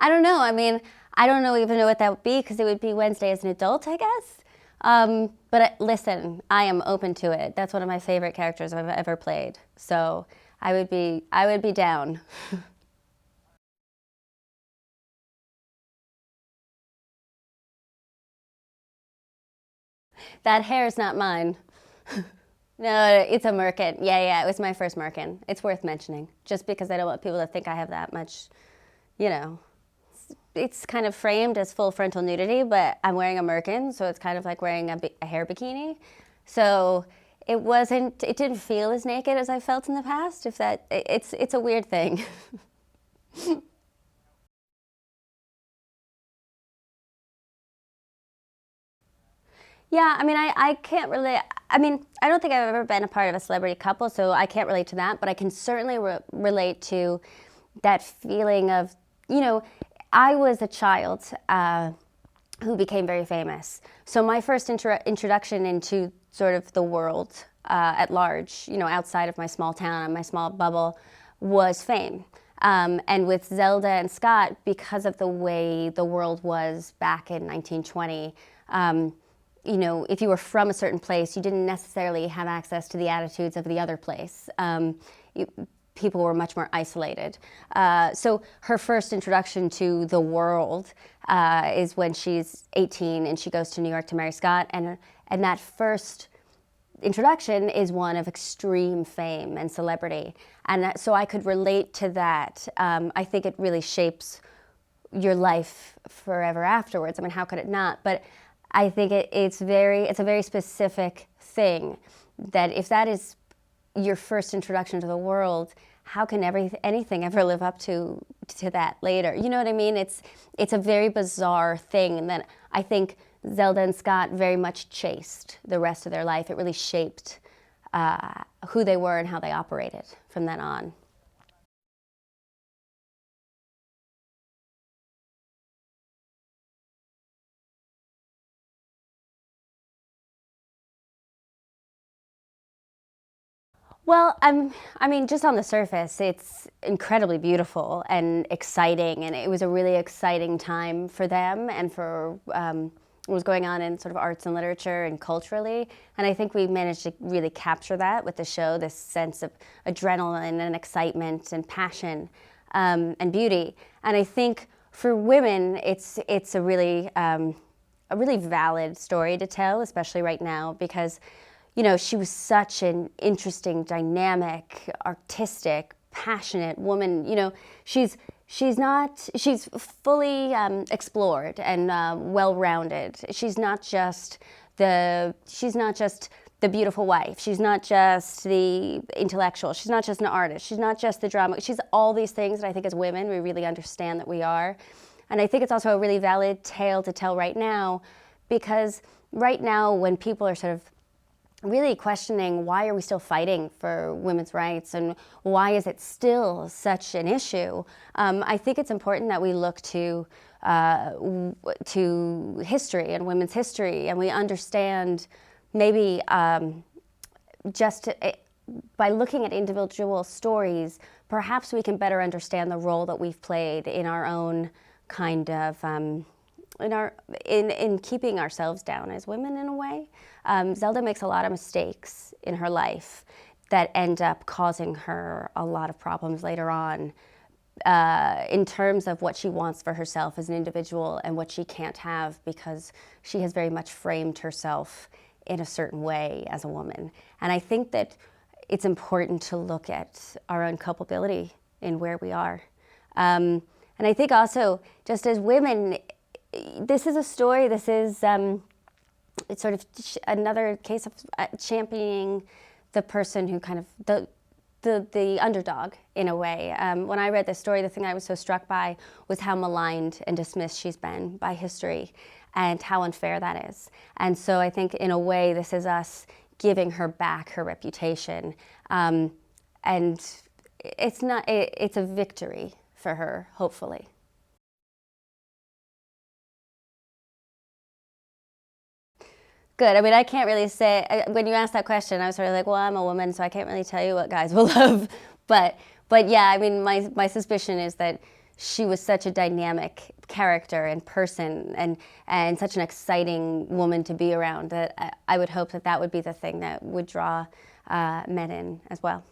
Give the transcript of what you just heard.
I don't know. I mean, I don't even know what that would be because it would be Wednesday as an adult, I guess. But listen, I am open to it. That's one of my favorite characters I've ever played. So I would be down. That hair is not mine. No, it's a merkin. Yeah, yeah, it was my first merkin. It's worth mentioning, just because I don't want people to think I have that much, you know. It's kind of framed as full frontal nudity, but I'm wearing a merkin, so it's kind of like wearing a hair bikini. So it didn't feel as naked as I felt in the past. If that, it's a weird thing. Yeah, I mean, I can't relate. I mean, I don't think I've ever been a part of a celebrity couple, so I can't relate to that. But I can certainly relate to that feeling of, you know, I was a child who became very famous. So my first introduction into sort of the world at large, you know, outside of my small town and my small bubble, was fame. And with Zelda and Scott, because of the way the world was back in 1920, you know, if you were from a certain place, you didn't necessarily have access to the attitudes of the other place. You, People were much more isolated. So her first introduction to the world is when she's 18 and she goes to New York to marry Scott. And that first introduction is one of extreme fame and celebrity. And so I could relate to that. I think it really shapes your life forever afterwards. I mean, how could it not? But I think it's a very specific thing that if that is your first introduction to the world, how can anything ever live up to that later? You know what I mean? It's a very bizarre thing, and then I think Zelda and Scott very much chased the rest of their life. It really shaped who they were and how they operated from then on. Well, I mean, just on the surface, it's incredibly beautiful and exciting, and it was a really exciting time for them and for what was going on in sort of arts and literature and culturally. And I think we managed to really capture that with the show, this sense of adrenaline and excitement and passion and beauty. And I think for women, it's a really valid story to tell, especially right now, because you know, she was such an interesting, dynamic, artistic, passionate woman. You know, she's fully explored and well-rounded. She's not just the beautiful wife. She's not just the intellectual. She's not just an artist. She's not just the drama. She's all these things that I think as women we really understand that we are. And I think it's also a really valid tale to tell right now, because right now when people are sort of really questioning why are we still fighting for women's rights and why is it still such an issue, I think it's important that we look to history and women's history, and we understand maybe just by looking at individual stories, perhaps we can better understand the role that we've played in our own kind of in keeping ourselves down as women in a way. Zelda makes a lot of mistakes in her life that end up causing her a lot of problems later on in terms of what she wants for herself as an individual and what she can't have because she has very much framed herself in a certain way as a woman. And I think that it's important to look at our own culpability in where we are. And I think also, just as women, this is a story, this is it's sort of another case of championing the person who kind of, the underdog in a way. When I read this story, the thing I was so struck by was how maligned and dismissed she's been by history and how unfair that is. And so I think in a way this is us giving her back her reputation. And it's a victory for her, hopefully. Good. I mean, I can't really say, when you asked that question, I was sort of like, well, I'm a woman, so I can't really tell you what guys will love. But yeah, I mean, my suspicion is that she was such a dynamic character and person, and such an exciting woman to be around, that I would hope that that would be the thing that would draw men in as well.